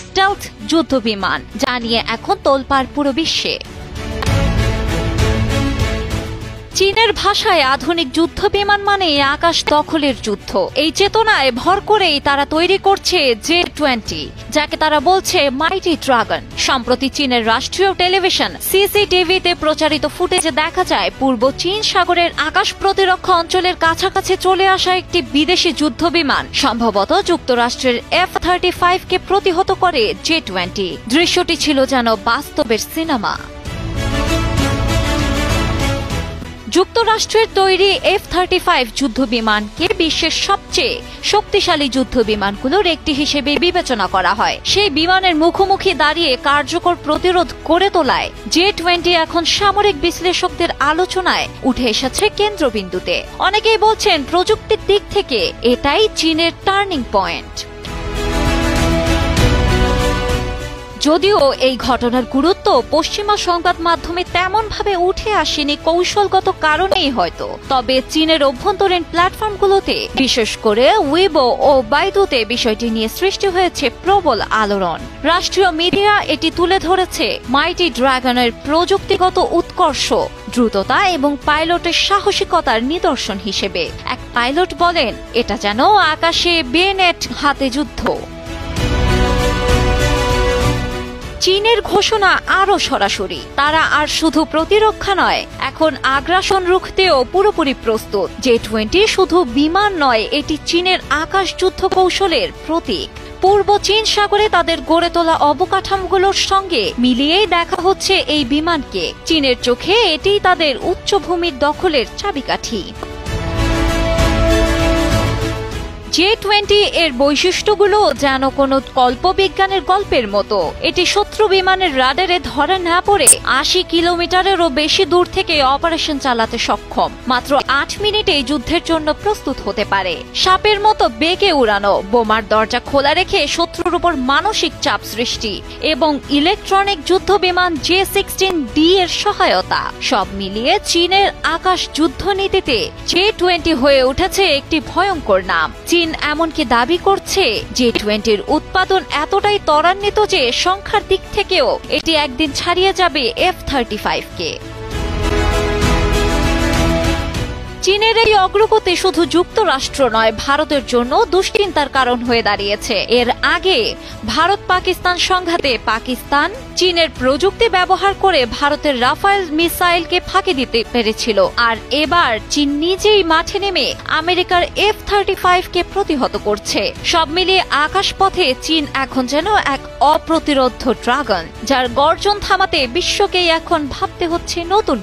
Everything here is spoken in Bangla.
স্টেলথ যুদ্ধবিমান, যা নিয়ে এখন তোলপাড় পুরো বিশ্বে। চীনের ভাষায় আধুনিক যুদ্ধ বিমান মানে আকাশ দখলের যুদ্ধ। এই চেতনায় ভর করেই তারা তৈরি করছে J-20, যাকে তারা বলছে মাইটি ড্রাগন। সম্প্রতি চীনের রাষ্ট্রীয় টেলিভিশন CCTV-তে প্রচারিত ফুটেজে দেখা যায় পূর্ব চীন সাগরের আকাশ প্রতিরক্ষা অঞ্চলের কাছাকাছি চলে আসা একটি বিদেশি যুদ্ধ বিমান সম্ভবত যুক্তরাষ্ট্রের F-35-কে প্রতিহত করে J-20। দৃশ্যটি ছিল যেন বাস্তবের সিনেমা। যুক্তরাষ্ট্রের তৈরি F-35 যুদ্ধ বিমানকে বিশ্বের সবচেয়ে শক্তিশালী যুদ্ধ বিমানগুলোর একটি হিসেবে বিবেচনা করা হয়। সেই বিমানের মুখোমুখি দাঁড়িয়ে কার্যকর প্রতিরোধ গড়ে তোলায় J-20 এখন সামরিক বিশ্লেষকদের আলোচনায় উঠে এসেছে কেন্দ্রবিন্দুতে। অনেকেই বলছেন প্রযুক্তির দিক থেকে এটাই চীনের টার্নিং পয়েন্ট। যদিও এই ঘটনার গুরুত্ব পশ্চিমা সংবাদ মাধ্যমে তেমন ভাবে উঠে আসেনি কৌশলগত কারণেই হয়তো, তবে চীনের অভ্যন্তরীণ প্ল্যাটফর্মগুলোতে বিশেষ করে উইবো ও বাইদুতে বিষয়টি নিয়ে সৃষ্টি হয়েছে প্রবল আলোড়ন। রাষ্ট্রীয় মিডিয়া এটি তুলে ধরেছে মাইটি ড্রাগনের প্রযুক্তিগত উৎকর্ষ, দ্রুততা এবং পাইলটের সাহসিকতার নিদর্শন হিসেবে। এক পাইলট বলেন, এটা যেন আকাশে বেনেট হাতে যুদ্ধ। চীনের ঘোষণা আরো সরাসরি, তারা আর শুধু প্রতিরক্ষা নয়, এখন আগ্রাসন রুখতেও পুরোপুরি প্রস্তুত। J-20 শুধু বিমান নয়, এটি চীনের আকাশ যুদ্ধ কৌশলের প্রতীক। পূর্ব চীন সাগরে তাদের গড়ে তোলা অবকাঠামোগুলোর সঙ্গে মিলিয়েই দেখা হচ্ছে এই বিমানকে। চীনের চোখে এটিই তাদের উচ্চভূমির দখলের চাবিকাঠি। J-20 এর বৈশিষ্ট্যগুলো যেন কোনো কল্পবিজ্ঞানের গল্পের মতো। এটি শত্রু বিমানের রাডারে ধরা না পড়ে 80 কিলোমিটারেরও বেশি দূর থেকে অপারেশন চালাতে সক্ষম। মাত্র 8 মিনিটেই যুদ্ধের জন্য প্রস্তুত হতে পারে। সাপের মতো বেগে উড়ানো, বোমার দরজা খোলা রেখে শত্রুর উপর মানসিক চাপ সৃষ্টি এবং ইলেকট্রনিক যুদ্ধ বিমান J-16D এর সহায়তা, সব মিলিয়ে চীনের আকাশ যুদ্ধনীতিতে J-20 হয়ে উঠেছে একটি ভয়ঙ্কর নাম। চীন এমনকি দাবি করছে J-20-র উৎপাদন এতটাই ত্বরান্বিত যে সংখ্যার দিক থেকেও এটি একদিন ছাড়িয়ে যাবে F-35-কে। চীনের এই অগ্রগতি শুধু যুক্তরাষ্ট্র নয়, ভারতের জন্য দুশ্চিন্তার কারণ হয়ে দাঁড়িয়েছে। এর আগে ভারত পাকিস্তান সংঘাতে পাকিস্তান চীনের প্রযুক্তি ব্যবহার করে ভারতের রাফায়েল মিসাইলকে ফাঁকি দিতে পেরেছিল, আর এবার চীন নিজেই মাঠে নেমে আমেরিকার F-35-কে প্রতিহত করছে। সব মিলিয়ে আকাশপথে চীন এখন যেন এক অপ্রতিরোধ্য ড্রাগন, যার গর্জন থামাতে বিশ্বকেই এখন ভাবতে হচ্ছে নতুন।